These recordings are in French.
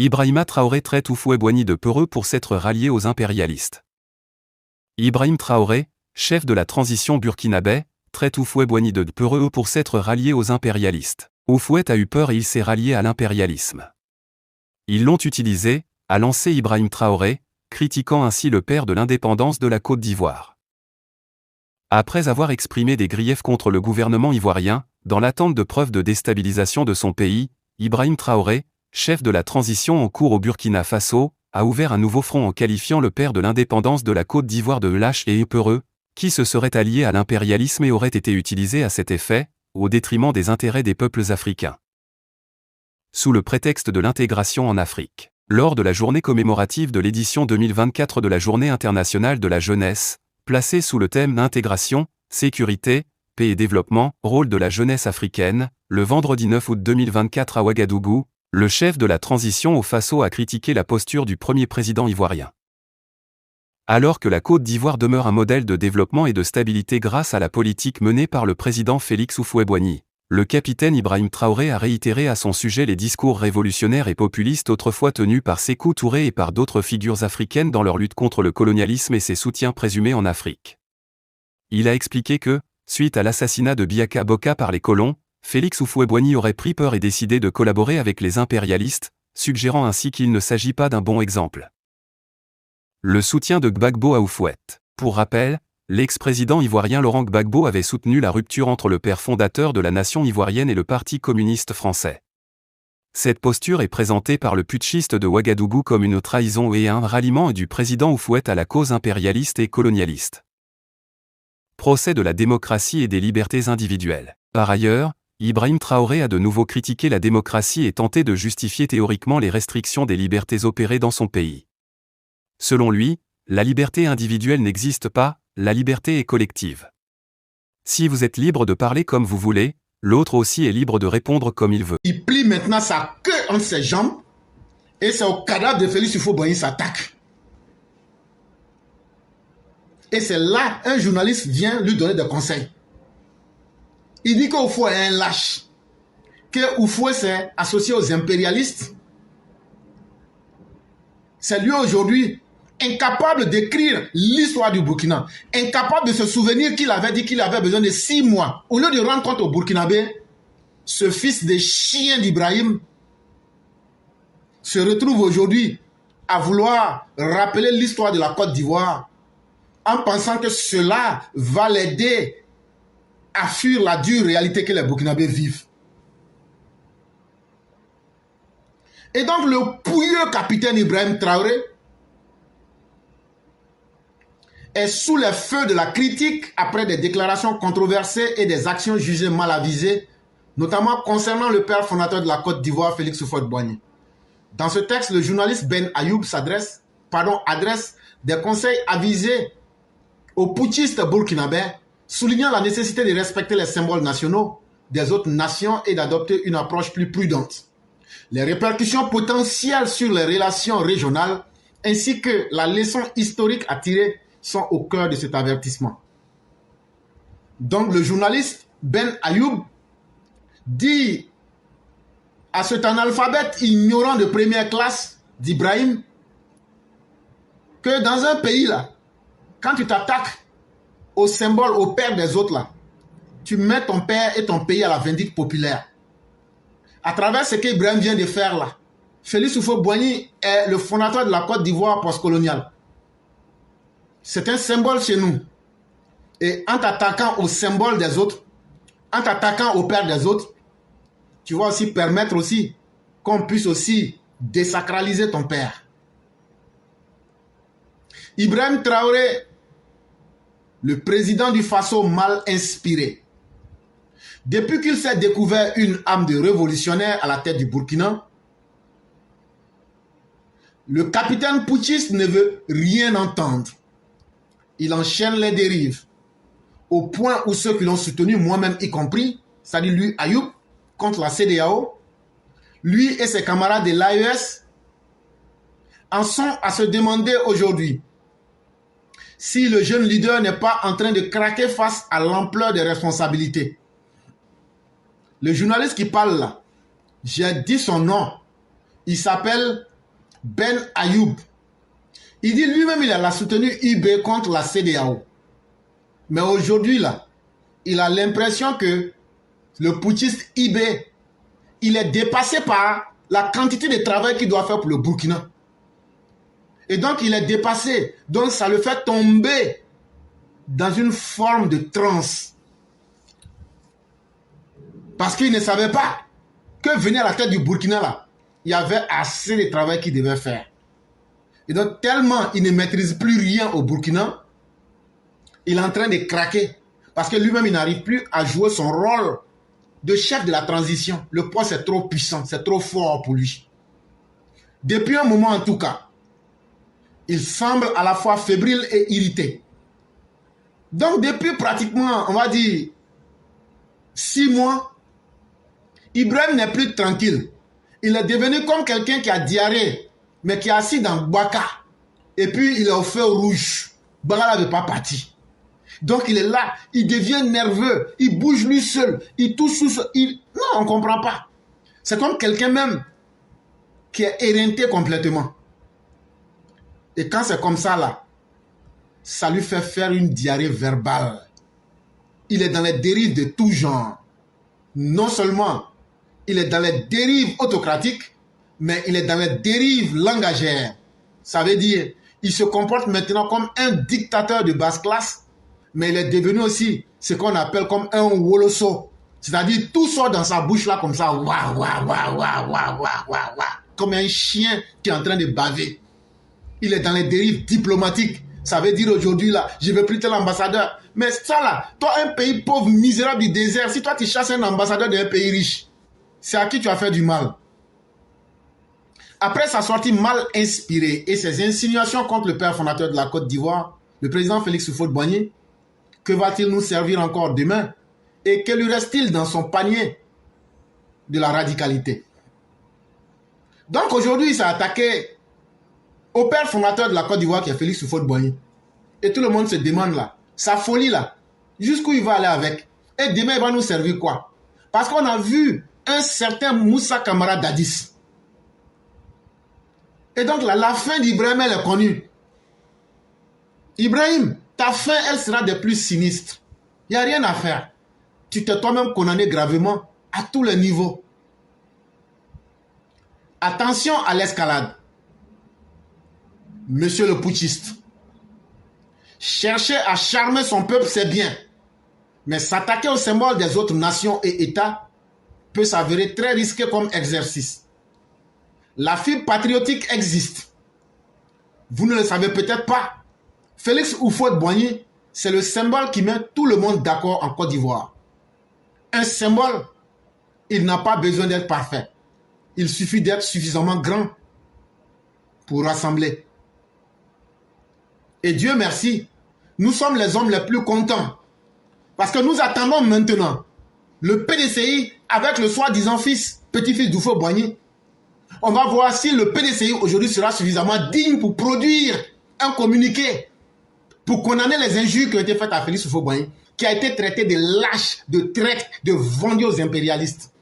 Ibrahima Traoré traite Houphouët-Boigny de peureux pour s'être rallié aux impérialistes. Ibrahim Traoré, chef de la transition burkinabé, traite Houphouët-Boigny de peureux pour s'être rallié aux impérialistes. Houphouët a eu peur et il s'est rallié à l'impérialisme. Ils l'ont utilisé, a lancé Ibrahim Traoré, critiquant ainsi le père de l'indépendance de la Côte d'Ivoire. Après avoir exprimé des griefs contre le gouvernement ivoirien, dans l'attente de preuves de déstabilisation de son pays, Ibrahim Traoré, chef de la transition en cours au Burkina Faso, a ouvert un nouveau front en qualifiant le père de l'indépendance de la Côte d'Ivoire de lâche et peureux, qui se serait allié à l'impérialisme et aurait été utilisé à cet effet, au détriment des intérêts des peuples africains. Sous le prétexte de l'intégration en Afrique. Lors de la journée commémorative de l'édition 2024 de la Journée internationale de la jeunesse, placée sous le thème d'intégration, sécurité, paix et développement, rôle de la jeunesse africaine, le vendredi 9 août 2024 à Ouagadougou, le chef de la transition au Faso a critiqué la posture du premier président ivoirien. Alors que la Côte d'Ivoire demeure un modèle de développement et de stabilité grâce à la politique menée par le président Félix Houphouët-Boigny, le capitaine Ibrahim Traoré a réitéré à son sujet les discours révolutionnaires et populistes autrefois tenus par Sékou Touré et par d'autres figures africaines dans leur lutte contre le colonialisme et ses soutiens présumés en Afrique. Il a expliqué que, suite à l'assassinat de Biaka Boka par les colons, Félix Houphouët-Boigny aurait pris peur et décidé de collaborer avec les impérialistes, suggérant ainsi qu'il ne s'agit pas d'un bon exemple. Le soutien de Gbagbo à Houphouët. Pour rappel, l'ex-président ivoirien Laurent Gbagbo avait soutenu la rupture entre le père fondateur de la nation ivoirienne et le Parti communiste français. Cette posture est présentée par le putschiste de Ouagadougou comme une trahison et un ralliement du président Houphouët à la cause impérialiste et colonialiste. Procès de la démocratie et des libertés individuelles. Par ailleurs, Ibrahim Traoré a de nouveau critiqué la démocratie et tenté de justifier théoriquement les restrictions des libertés opérées dans son pays. Selon lui, la liberté individuelle n'existe pas, la liberté est collective. Si vous êtes libre de parler comme vous voulez, l'autre aussi est libre de répondre comme il veut. Il plie maintenant sa queue entre ses jambes et c'est au cadavre de Félix Houphouët-Boigny s'attaque. Et c'est là un journaliste vient lui donner des conseils. Il dit qu'Houphouët est un lâche, que Houphouët s'est associé aux impérialistes. C'est lui aujourd'hui incapable d'écrire l'histoire du Burkina, incapable de se souvenir qu'il avait dit qu'il avait besoin de 6 mois. Au lieu de rendre compte aux Burkinabés, ce fils de chien d'Ibrahim se retrouve aujourd'hui à vouloir rappeler l'histoire de la Côte d'Ivoire en pensant que cela va l'aider à fuir la dure réalité que les Burkinabés vivent. Et donc le pouilleux capitaine Ibrahim Traoré est sous les feux de la critique après des déclarations controversées et des actions jugées mal avisées, notamment concernant le père fondateur de la Côte d'Ivoire, Félix Houphouët-Boigny. Dans ce texte, le journaliste Ben Ayoub adresse des conseils avisés aux putschistes burkinabés, soulignant la nécessité de respecter les symboles nationaux des autres nations et d'adopter une approche plus prudente. Les répercussions potentielles sur les relations régionales ainsi que la leçon historique à tirer sont au cœur de cet avertissement. Donc le journaliste Ben Ayoub dit à cet analphabète ignorant de première classe d'Ibrahim que dans un pays là, quand tu t'attaques au symbole, au père des autres là, tu mets ton père et ton pays à la vindicte populaire. À travers ce qu'Ibrahim vient de faire là, Félix Houphouët-Boigny est le fondateur de la Côte d'Ivoire postcoloniale. C'est un symbole chez nous. Et en t'attaquant au symbole des autres, en t'attaquant au père des autres, tu vas aussi permettre aussi qu'on puisse aussi désacraliser ton père. Ibrahim Traoré, le président du Faso mal inspiré. Depuis qu'il s'est découvert une âme de révolutionnaire à la tête du Burkina, le capitaine putschiste ne veut rien entendre. Il enchaîne les dérives, au point où ceux qui l'ont soutenu, moi-même y compris, c'est-à-dire lui, Ayoub, contre la CEDEAO, lui et ses camarades de l'AES, en sont à se demander aujourd'hui si le jeune leader n'est pas en train de craquer face à l'ampleur des responsabilités. Le journaliste qui parle là, j'ai dit son nom, Il s'appelle Ben Ayoub. Il dit lui-même, il a soutenu IB contre la CEDEAO. Mais aujourd'hui, là, il a l'impression que le putschiste IB, il est dépassé par la quantité de travail qu'il doit faire pour le Burkina. Et donc, il est dépassé. Donc, ça le fait tomber dans une forme de transe. Parce qu'il ne savait pas que venir à la tête du Burkina, là, il y avait assez de travail qu'il devait faire. Et donc, tellement il ne maîtrise plus rien au Burkina, il est en train de craquer. Parce que lui-même, il n'arrive plus à jouer son rôle de chef de la transition. Le poste est trop puissant, c'est trop fort pour lui. Depuis un moment, en tout cas, il semble à la fois fébrile et irrité. Donc, depuis pratiquement, on va dire, 6 mois, Ibrahim n'est plus tranquille. Il est devenu comme quelqu'un qui a diarrhée, mais qui est assis dans Baka. Et puis, il est au feu rouge. Baka ne veut pas partir. Donc, il est là, il devient nerveux, il bouge lui seul, il touche tout seul. Non, on ne comprend pas. C'est comme quelqu'un même qui est éreinté complètement. Et quand c'est comme ça, là, ça lui fait faire une diarrhée verbale. Il est dans les dérives de tout genre. Non seulement il est dans les dérives autocratiques, mais il est dans les dérives langagères. Ça veut dire, il se comporte maintenant comme un dictateur de basse classe, mais il est devenu aussi ce qu'on appelle comme un woloso. C'est-à-dire, tout sort dans sa bouche là comme ça, wa, wa, wa, wa, wa, wa, wa, wa, comme un chien qui est en train de baver. Il est dans les dérives diplomatiques. Ça veut dire aujourd'hui là, je ne veux plus tel ambassadeur. Mais ça là, toi un pays pauvre, misérable du désert, si toi tu chasses un ambassadeur d'un pays riche, c'est à qui tu as fait du mal. Après sa sortie mal inspirée et ses insinuations contre le père fondateur de la Côte d'Ivoire, le président Félix Houphouët-Boigny, que va-t-il nous servir encore demain? Et que lui reste-t-il dans son panier de la radicalité? Donc aujourd'hui, il s'est attaqué au père fondateur de la Côte d'Ivoire qui est Félix Houphouët-Boigny. Et tout le monde se demande là, sa folie là, jusqu'où il va aller avec? Et demain, il va nous servir quoi? Parce qu'on a vu un certain Moussa Camara Dadis. Et donc là, la fin d'Ibrahim, elle est connue. Ibrahim, ta fin, elle sera des plus sinistres. Il n'y a rien à faire. Tu t'es toi-même condamné gravement à tous les niveaux. Attention à l'escalade. Monsieur le putschiste. Chercher à charmer son peuple, c'est bien. Mais s'attaquer aux symboles des autres nations et États peut s'avérer très risqué comme exercice. La fibre patriotique existe. Vous ne le savez peut-être pas. Félix Houphouët-Boigny, c'est le symbole qui met tout le monde d'accord en Côte d'Ivoire. Un symbole, il n'a pas besoin d'être parfait. Il suffit d'être suffisamment grand pour rassembler. Et Dieu merci, nous sommes les hommes les plus contents. Parce que nous attendons maintenant le PDCI avec le soi-disant petit-fils d'Houphouët-Boigny. On va voir si le PDCI aujourd'hui sera suffisamment digne pour produire un communiqué pour condamner les injures qui ont été faites à Félix Houphouët-Boigny, qui a été traité de lâche, de traître, de vendu aux impérialistes.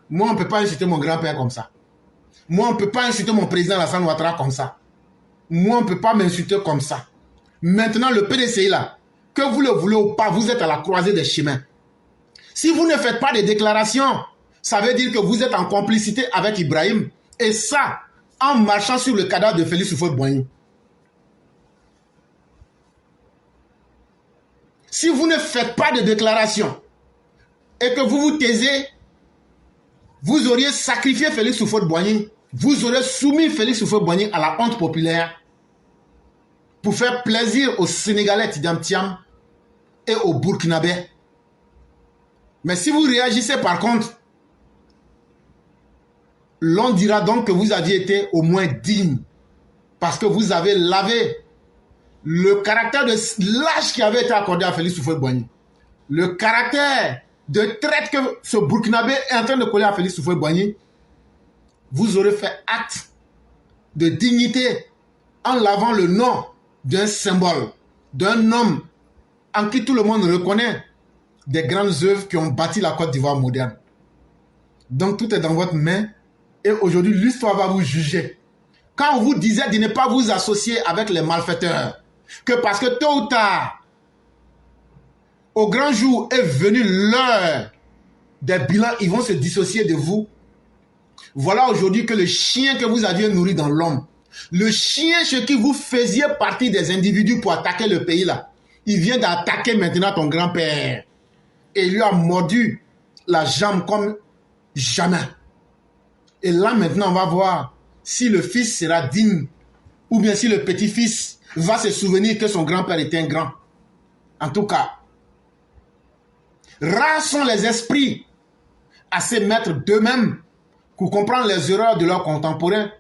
Moi, on ne peut pas insulter mon grand-père comme ça. Moi, on ne peut pas insulter mon président Alassane Ouattara comme ça. Moi, on ne peut pas m'insulter comme ça. Maintenant, le PDCI là, que vous le voulez ou pas, vous êtes à la croisée des chemins. Si vous ne faites pas de déclarations, ça veut dire que vous êtes en complicité avec Ibrahim. Et ça, en marchant sur le cadavre de Félix Houphouët-Boigny. Si vous ne faites pas de déclaration et que vous vous taisez, vous auriez sacrifié Félix Houphouët-Boigny, vous aurez soumis Félix Houphouët-Boigny à la honte populaire pour faire plaisir aux Sénégalais Tidjam Thiam et aux Burkinabés. Mais si vous réagissez par contre, l'on dira donc que vous aviez été au moins digne parce que vous avez lavé le caractère de lâche qui avait été accordé à Félix Houphouët-Boigny. Le caractère de traite que ce Burkinabé est en train de coller à Félix Houphouët-Boigny, vous aurez fait acte de dignité en lavant le nom d'un symbole, d'un homme en qui tout le monde reconnaît des grandes œuvres qui ont bâti la Côte d'Ivoire moderne. Donc tout est dans votre main Et aujourd'hui, l'histoire va vous juger. Quand on vous disait de ne pas vous associer avec les malfaiteurs, que parce que tôt ou tard, au grand jour est venu l'heure des bilans, ils vont se dissocier de vous. Voilà aujourd'hui que le chien que vous aviez nourri dans l'homme, le chien chez qui vous faisiez partie des individus pour attaquer le pays là, il vient d'attaquer maintenant ton grand-père. Et il lui a mordu la jambe comme jamais. Et là maintenant on va voir si le fils sera digne ou bien si le petit-fils va se souvenir que son grand-père était un grand. En tout cas, rares sont les esprits à se mettre d'eux-mêmes pour comprendre les erreurs de leurs contemporains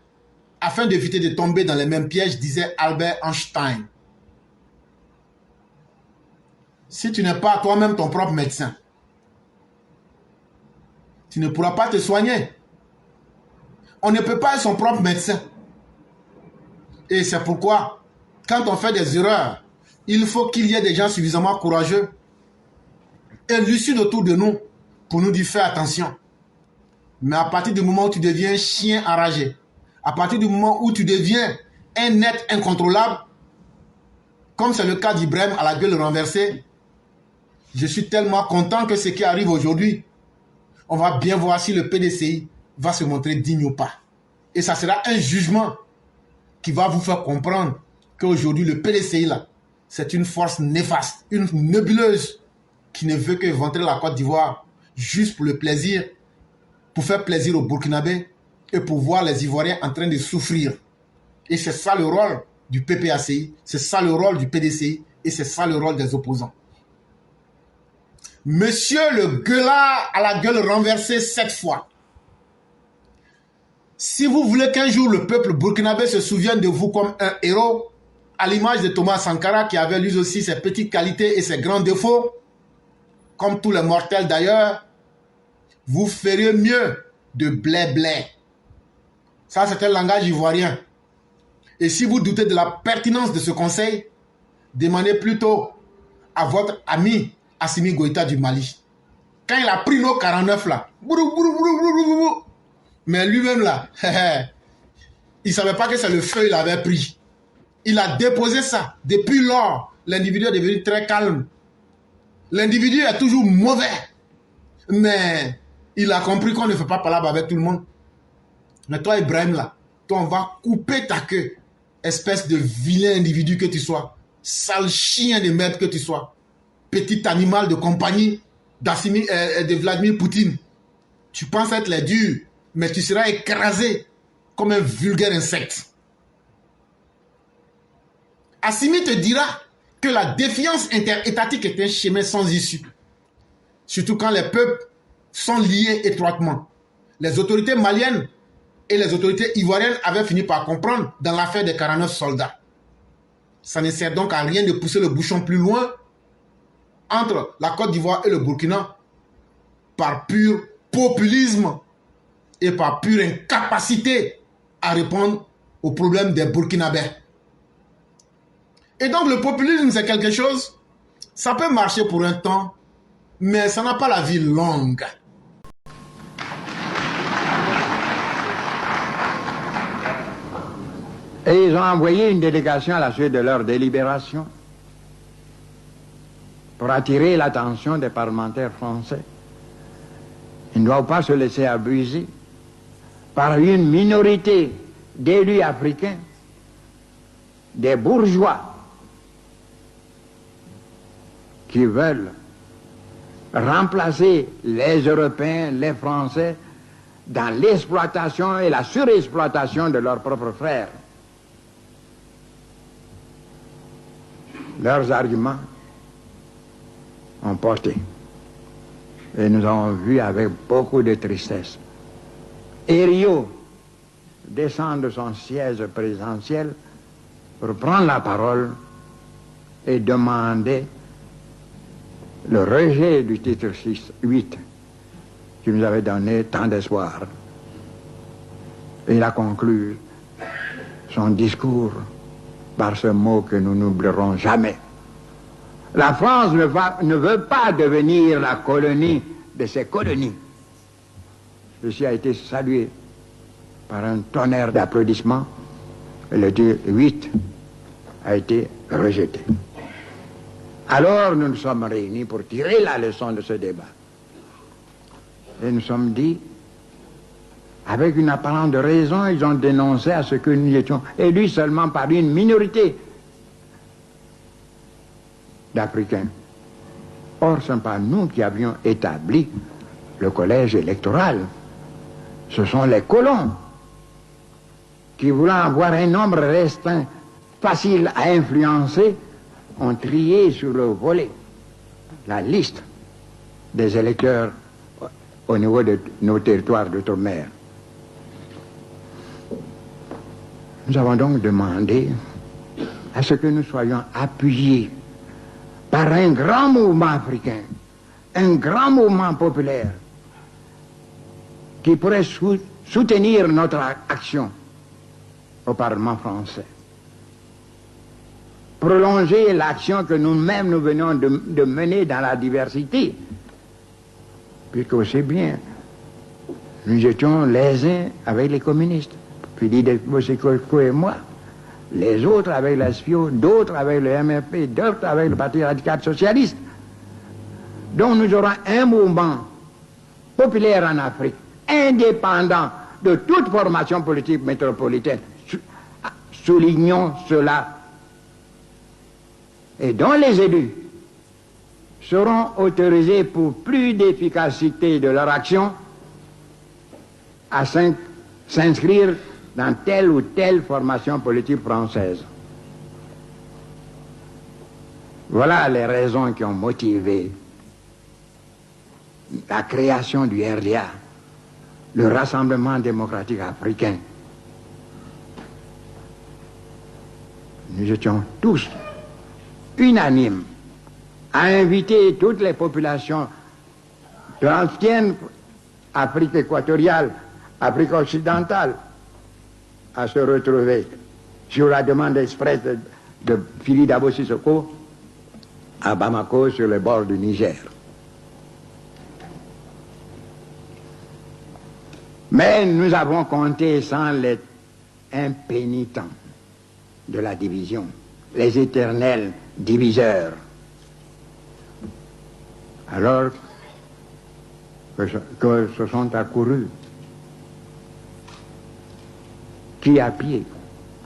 afin d'éviter de tomber dans les mêmes pièges, disait Albert Einstein. Si tu n'es pas toi-même ton propre médecin, tu ne pourras pas te soigner. On ne peut pas être son propre médecin. Et c'est pourquoi, quand on fait des erreurs, il faut qu'il y ait des gens suffisamment courageux et lucides autour de nous pour nous dire fais attention. Mais à partir du moment où tu deviens un chien enragé, à partir du moment où tu deviens un être incontrôlable, comme c'est le cas d'Ibrahim à la gueule renversée, je suis tellement content que ce qui arrive aujourd'hui, on va bien voir si le PDCI va se montrer digne ou pas. Et ça sera un jugement qui va vous faire comprendre qu'aujourd'hui le PDCI là, c'est une force néfaste, une nébuleuse qui ne veut que ventrer la Côte d'Ivoire juste pour le plaisir, pour faire plaisir aux Burkinabés et pour voir les Ivoiriens en train de souffrir. Et c'est ça le rôle du PPACI, c'est ça le rôle du PDCI et c'est ça le rôle des opposants. Monsieur le gueulard à la gueule renversée 7 fois. Si vous voulez qu'un jour le peuple burkinabé se souvienne de vous comme un héros, à l'image de Thomas Sankara qui avait lui aussi ses petites qualités et ses grands défauts, comme tous les mortels d'ailleurs, vous feriez mieux de blé-blé. Ça, c'est un langage ivoirien. Et si vous doutez de la pertinence de ce conseil, demandez plutôt à votre ami Assimi Goïta du Mali. Quand il a pris nos 49 là, mais lui-même là, il ne savait pas que c'est le feu qu'il avait pris. Il a déposé ça. Depuis lors, l'individu est devenu très calme. L'individu est toujours mauvais. Mais il a compris qu'on ne fait pas parler avec tout le monde. Mais toi, Ibrahim, là, toi, on va couper ta queue. Espèce de vilain individu que tu sois. Sale chien de merde que tu sois. Petit animal de compagnie de Vladimir Poutine. Tu penses être les durs, mais tu seras écrasé comme un vulgaire insecte. Assimi te dira que la défiance interétatique est un chemin sans issue. Surtout quand les peuples sont liés étroitement. Les autorités maliennes et les autorités ivoiriennes avaient fini par comprendre dans l'affaire des 49 soldats. Ça ne sert donc à rien de pousser le bouchon plus loin entre la Côte d'Ivoire et le Burkina par pur populisme et par pure incapacité à répondre aux problèmes des Burkinabés. Et donc le populisme c'est quelque chose, ça peut marcher pour un temps, mais ça n'a pas la vie longue. Et ils ont envoyé une délégation à la suite de leur délibération pour attirer l'attention des parlementaires français. Ils ne doivent pas se laisser abuser par une minorité d'élus africains, des bourgeois qui veulent remplacer les Européens, les Français, dans l'exploitation et la surexploitation de leurs propres frères. Leurs arguments ont porté. Et nous avons vu avec beaucoup de tristesse Herriot descend de son siège présidentiel pour prendre la parole et demander le rejet du titre 8 qui nous avait donné tant d'espoir. Et il a conclu son discours par ce mot que nous n'oublierons jamais. La France ne veut pas devenir la colonie de ses colonies. Ceci a été salué par un tonnerre d'applaudissements, et le 8 a été rejeté. Alors nous nous sommes réunis pour tirer la leçon de ce débat. Et nous sommes dit, avec une apparente raison, ils ont dénoncé à ce que nous étions élus seulement par une minorité d'Africains. Or, ce n'est pas nous qui avions établi le collège électoral. Ce sont les colons qui, voulant avoir un nombre restreint, facile à influencer, ont trié sur le volet la liste des électeurs au niveau de nos territoires d'outre-mer. Nous avons donc demandé à ce que nous soyons appuyés par un grand mouvement africain, un grand mouvement populaire qui pourrait soutenir notre action au Parlement français. Prolonger l'action que nous-mêmes nous venons de mener dans la diversité, puisque aussi bien, nous étions les uns avec les communistes, Philippe Boseko et moi, les autres avec la SFIO, d'autres avec le MRP, d'autres avec le Parti radical socialiste. Donc nous aurons un mouvement populaire en Afrique, indépendant de toute formation politique métropolitaine. Soulignons cela. Et dont les élus seront autorisés pour plus d'efficacité de leur action à s'inscrire dans telle ou telle formation politique française. Voilà les raisons qui ont motivé la création du RDA, le Rassemblement démocratique africain. Nous étions tous unanimes à inviter toutes les populations de l'ancienne Afrique équatoriale, Afrique occidentale, à se retrouver sur la demande expresse de Philippe Dabo Sissoko à Bamako, sur le bord du Niger. Mais nous avons compté sans les impénitents de la division, les éternels diviseurs. Alors que se sont accourus qui à pied,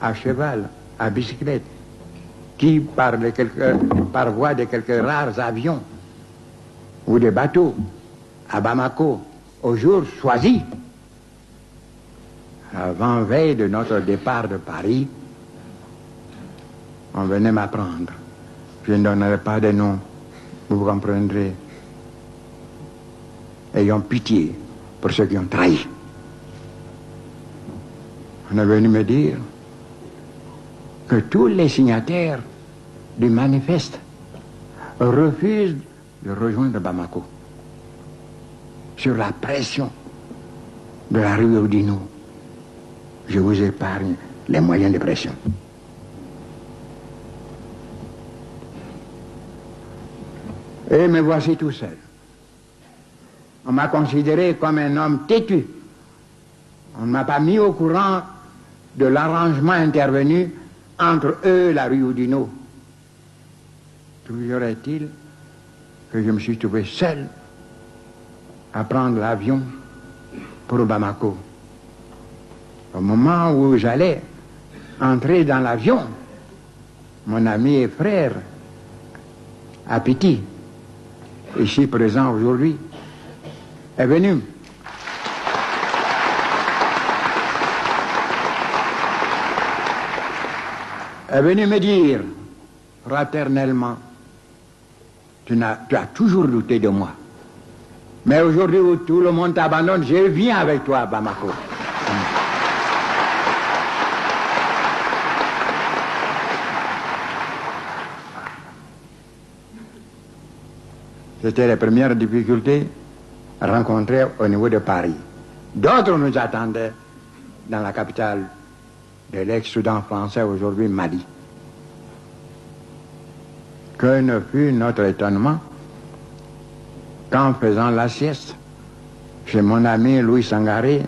à cheval, à bicyclette, qui par voie de quelques rares avions ou des bateaux à Bamako au jour choisi, avant-veille de notre départ de Paris, on venait m'apprendre. Je ne donnerai pas de nom, vous comprendrez. Ayons pitié pour ceux qui ont trahi. On est venu me dire que tous les signataires du manifeste refusent de rejoindre Bamako sur la pression de la rue Oudinot. Je vous épargne les moyens de pression. Et me voici tout seul. On m'a considéré comme un homme têtu. On ne m'a pas mis au courant de l'arrangement intervenu entre eux et la rue Oudinot. Toujours est-il que je me suis trouvé seul à prendre l'avion pour Bamako. Au moment où j'allais entrer dans l'avion, mon ami et frère, Apiti, ici présent aujourd'hui, est venu. Est venu me dire fraternellement, tu as toujours douté de moi. Mais aujourd'hui où tout le monde t'abandonne, je viens avec toi à Bamako. C'était les premières difficultés rencontrées au niveau de Paris. D'autres nous attendaient dans la capitale de l'ex-Soudan français, aujourd'hui Mali. Que ne fut notre étonnement qu'en faisant la sieste chez mon ami Louis Sangaré,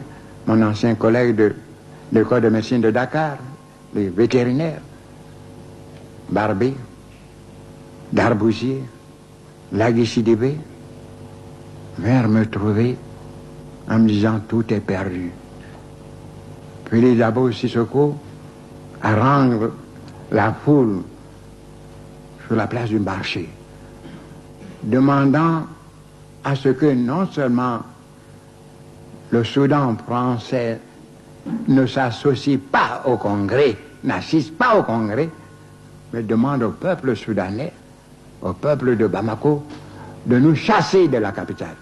mon ancien collègue de l'école de médecine de Dakar, les vétérinaires, Barbé, Darbousier, Lagui Sidibé, vinrent me trouver en me disant tout est perdu. Puis les Dabo Sissoko à rendre la foule sur la place du marché, demandant à ce que non seulement le Soudan français ne s'associe pas au Congrès, n'assiste pas au Congrès, mais demande au peuple soudanais, au peuple de Bamako, de nous chasser de la capitale.